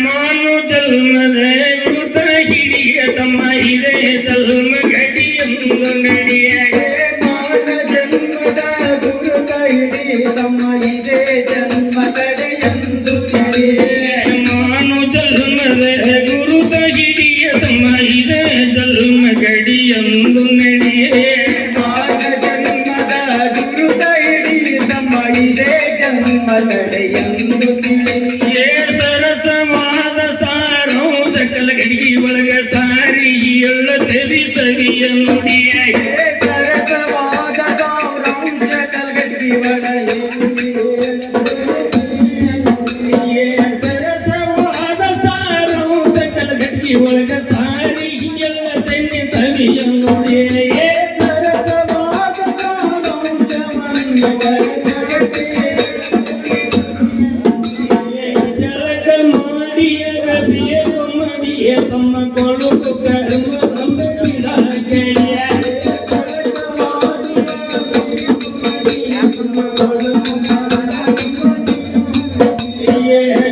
ಮಾನು ಜನ್ಮದ ಗುರುತ ಹಿಡಿಯ ತಮ್ಮ ಇದೇ ಜನ್ಮ ಗಡಿಯೊಂದು ನಡೆಯ ಮಾನ ಜನ್ಮದ ಗುರುತ ಹಿಡಿಯ ತಮ್ಮ ಇದೇ ಜನ್ಮ ಗಡಿಯೊಂದು ನಡೆಯ ಮಾನು ಜನ್ಮದ ಗುರುತ ಹಿಡಿಯ ತಮ್ಮ ಇದೇ ಜನ್ಮ ಗಡಿಯೊಂದು ನಡೆಯ ಮಾನ ಜನ್ಮದ ಗುರುತ ಹಿಡಿಯ ತಮ್ಮ ಇದೇ ಜನ್ಮ ಗಡಿಯೊಂದು ಸರಸವಾದ ಸಾರೋ ಸಕಲ ಗಡಿಗೆ ಒಳಗ ಸಾರಿ ಎಳ್ಳ ತೆಲಿ ಸರಿಯ ನುಡಿಯ ಸರಸವಾದ ಸಾರೋ ಸಕಲ ಗಡಿಗೆ ಒಳಗ ಸರಸವಾದ ಸಾರೋ ಸಕಲ ಗಡಿಗೆ ಒಳಗ ಸಾರಿ ಎಳ್ಳ ತೆಲಿ ಸರಿಯ ನುಡಿಯ ಸರಸವಾದ ಸಾರೋ ತಮ್ಮ ಕೊಡುಕು ಕರ್ಮ ತಮ್ಮ ಗಿಡ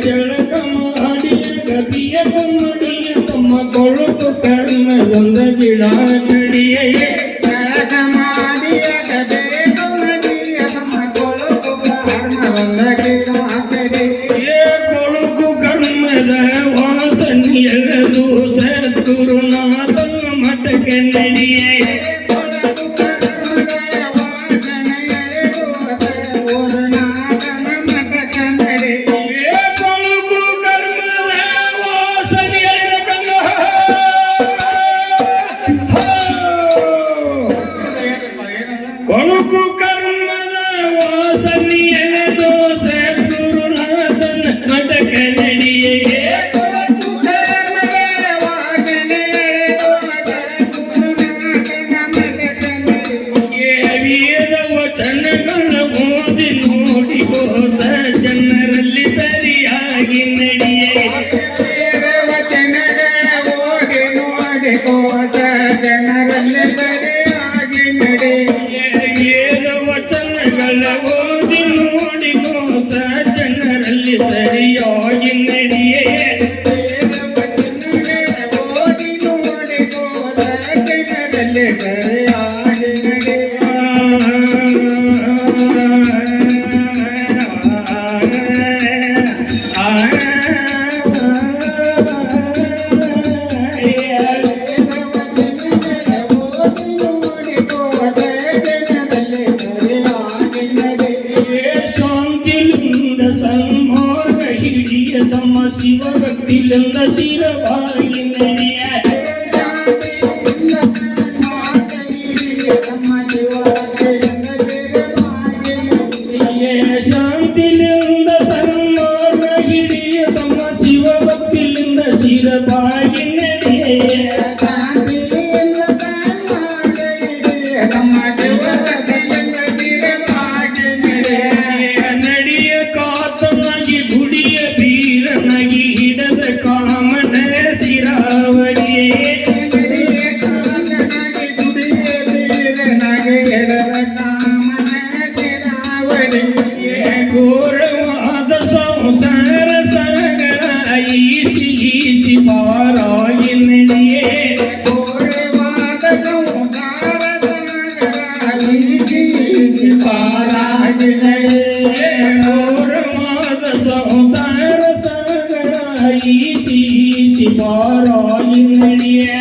ಜಳಕ ಮಾಡಿಯ ಗದಿಯ ಕಮ್ಮಡಿಯ ತಮ್ಮ ಕೊಡುಕು ಕರ್ಮ ಒಂದ ಗಿಡ ಕಡಿಯ ಜಳಕ ಮಾಡಿಯ ಗದಿಯ ಕಮ್ಮಡಿಯ ತಮ್ಮ ಕೊಡುಕು ಕರ್ಮ ಒಂದ ಗಿಡ ಕಡಿಯ ಕೊಡುಕು ಕರ್ಮದ ಎಳೆದು ಸದ್ಗುರುನಾಥನ ಮಠಕ್ಕೆ ನಡೆಯ ಕೊಳುಕು ಕರ್ಮದ ವಾಸನೆಯ ಕೊಳುಕು ಕರ್ಮದ ವಾಸನೆಯದು ಸದ್ಗುರುನಾಥನ ಮಠಕ್ಕೆ ನಡೆಯ ಜನರಲ್ಲಿ ಸರಿಯಾಗಿ ನಡೆಯ ವಚನಗಳ ಓದಿ ನೋಡಿಕೋ ಜನರಲ್ಲಿ ಸರಿಯಾಗಿ ನಡೆಯ ವಚನಗಳ ಓದಿ ನೋಡಿಕೋ ಜನರಲ್ಲಿ ಸರಿಯಾಗಿ ನಡೆಯ ಓದಿ ನೋಡಿಕೋ ಜನರಲ್ಲಿ ಸರಿಯಾಗಿ ನಡೆಯ ತಮ್ಮ ಶಿವಭಕ್ತಿಲಿಂದ ಶಿರವಾಗಿ ನಡೆಯ ಶಾಂತಿಲಿಂದ ಸನ್ಮಾನ ಹಿಡಿಯ ತಮ್ಮ ಶಿವಭಕ್ತಿಲಿಂದ ಶಿರವಾಗಿ ನಡೆಯ ನಡೆಯ ಕಾತನಾಗಿ ಗುಡಿಯ ಬೀರನಾಗಿ ಹಿಡದ ಕಾಮನ ಸಿರಾವಡಿಯೇ ಘೋರವಾದ ಸಂಸಾರ ಸಾಗರ ಈಸಿ ಈಸಿ ಪಾರಾಗಿ ನಡೆಯೇ ಘೋರವಾದ ಸಂಸಾರ ಸಾಗರ ಈಸಿ ಈಸಿ ಪಾರಾಗಿ ನಡೆಯೇ ಘೋರವಾದ ಸಂಸಾರ ಸಾಗರ ಈಸಿ ಈಸಿ ಪಾರಾಗಿ ನಡೆಯೇ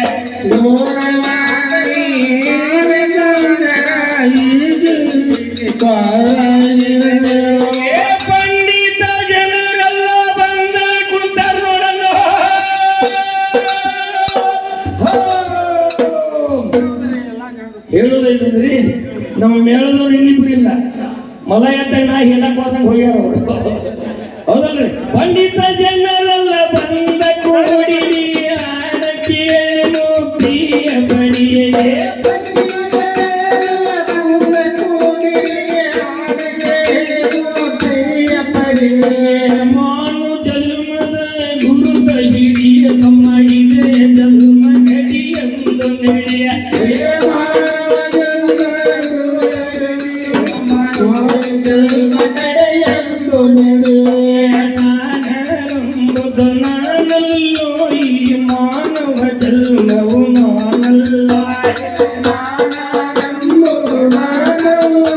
ಘೋರವಾದ ಈಸಿ ಈಸಿ ಪಾರಾಗಿ ನಡೆಯೇ ಪಂಡಿತ ಜನರೆಲ್ಲ ಬಂದ ಕುಂತ ನೋಡಲು ಇದ್ರಿ ನಮ್ಮ ಮೇಳದವ್ರು ಇನ್ನಿಬ್ರು ಇಲ್ಲ. ಮಲ ಎದ್ದ ನಾ ಹೇಳಕ್ ಹೋದಂಗ ಹೋಗ್ಯಾರ ಅವರು. ಹೌದಲ್ರಿ? ಪಂಡಿತ ಜನರೆಲ್ಲ ಬಂದ ಕೂಡಿರಿ ಆಡ ಕೇಳು ಪ್ರಿಯ ಬಡಿಯೇ ಮಾನು ಜನ್ಮದ ಗುರುತ ಹಿಡಿಯ ತಮ್ಮ ಇದೆ ಜನ್ಮ ಗಡಿಯೆಂದು ನಡೆಯ ನಾನಂಬುದು ನಾನಲ್ಲೋ ಈ ಮಾನವ ಜನ್ಮವು ನಾನಲ್ಲ. ನಾನಂಬುದು ನಾನಲ್ಲೋ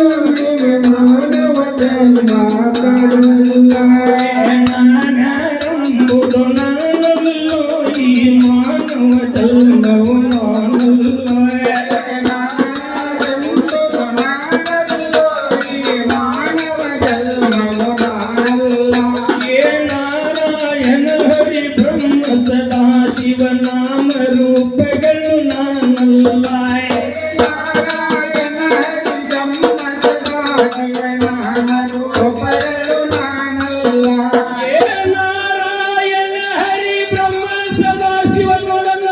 ಈ ಮಾನವ ಜನ್ಮವು ನಾನಲ್ಲ. ನಾರಾಯಣ ಹರಿ ಬ್ರಹ್ಮ ಸದಾ ಶಿವ ನಾಮ ರೂಪಗಳು ನಾನಲ್ಲ. ನಾರಾಯಣ ಹರಿ ಬ್ರಹ್ಮ ಸದಾ ಶಿವ ನೋಡಲ್ಲ.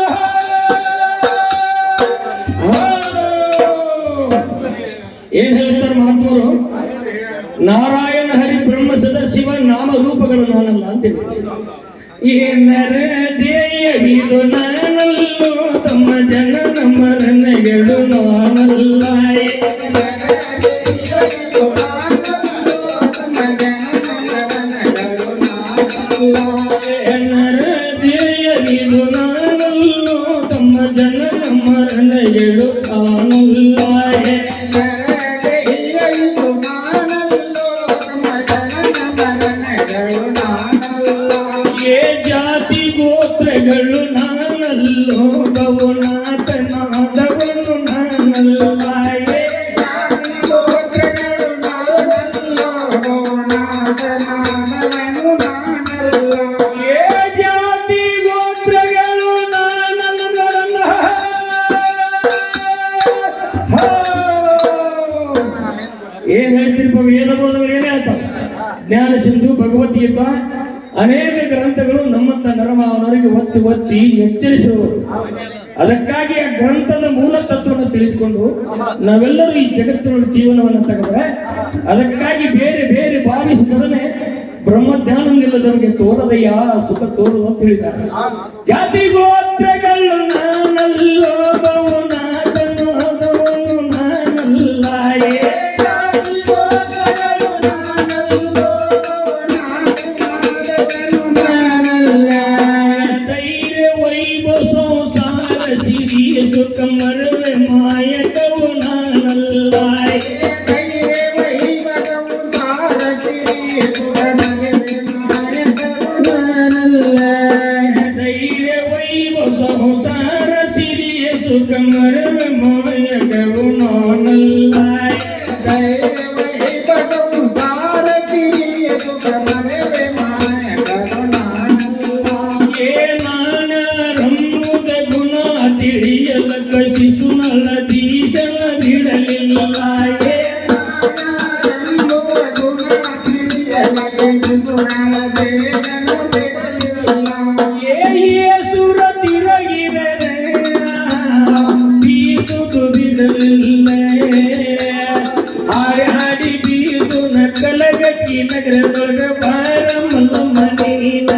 ಏನ್ ಹೇಳ್ತಾರೆ ಮಹಾತ್ಮರು? ನಾರಾಯಣ ಹರಿ ಬ್ರಹ್ಮ ಸದಾ ಶಿವ ನಾಮ ರೂಪಗಳು ನಾನಲ್ಲ ಅಂತೇಳಿ. ಏನರ ದೇಯವಿದು ನಾನಲ್ಲೋ ತಮ್ಮ ಜನ ಮರಣಗಳು ನಾನಲ್ಲ. ಏನರ ದೇಯವಿದು ನಾನಲ್ಲೋ ತಮ್ಮ ಜನ ಮರಣಗಳು ನಾನಲ್ಲ. ಏ ಜಾತಿ ಗೋತ್ರಗಳು ನಾನಲ್ಲೋ ಗೌನಾಥನಾದವನು ನಾನಲ್ಲ. ಏ ಜಾತಿ ಗೋತ್ರಗಳು ನಾನಲ್ಲ. ಏನ್ ಹೇಳ್ತಿರ್ಪ ವೇದ ಬೋಧಗಳು ಏನೇ ಹೇಳ್ತಾವ? ಜ್ಞಾನ ಸಿಂಧು ಭಗವದ್ಗೀತಾ ಅನೇಕ ಗ್ರಂಥಗಳು ನಮ್ಮಂತ ನರಮಾವನವರಿಗೆ ಒತ್ತಿ ಒತ್ತಿ ಎಚ್ಚರಿಸುವರು. ಅದಕ್ಕಾಗಿ ಆ ಗ್ರಂಥದ ಮೂಲ ತತ್ವವನ್ನು ತಿಳಿದುಕೊಂಡು ನಾವೆಲ್ಲರೂ ಈ ಜಗತ್ತಿನೊಳಗೆ ಜೀವನವನ್ನು ತೆಗೆದ್ರೆ ಅದಕ್ಕಾಗಿ ಬೇರೆ ಬೇರೆ ಭಾವಿಸಿದರೆ ಬ್ರಹ್ಮಜ್ಞಾನವಿಲ್ಲದವರಿಗೆ ತೋರದಯ್ಯ ಸುಖ ತೋರು ಅಂತ ಹೇಳಿದ್ದಾರೆ. ಜಾತಿ ಗೋತ್ರಗಳು ನಾನಲ್ಲೋ ಗೌನಾಥನಾದವನು ನಾನಲ್ಲ. ಧೈರ್ಯ ವೈಭವ ಸಂಸಾರ ಸಿರಿಯ ಸುಖ ಮರವೆ ಮಾಯಕವು ನಾನಲ್ಲ. ಧೈರ್ಯ ವೈಭವ ಸಂಸಾರ ಸಿರಿಯ ಸುಖ ಮರವೆ ಮಾಯಕವು ನಾನಲ್ಲ. ನಾನರಂಬುದ ಗುಣ ತಿಳಿಯಲ ಕಸಿಸು ನಳ ದೀಶನ ಬಿಡಲಿಲ್ಲ. ಸುರ ತಿರಗಿದರೆ ಬೀಸುದು ಬಿಡಲಿಲ್ಲ. ಹಾಡಿ ಹಾಡಿ ಬೀಸು ನಕಲಗಕ್ಕಿ ನಗರದೊಳಗ ಬಾರಮಲ್ಲ ಮನೆಯ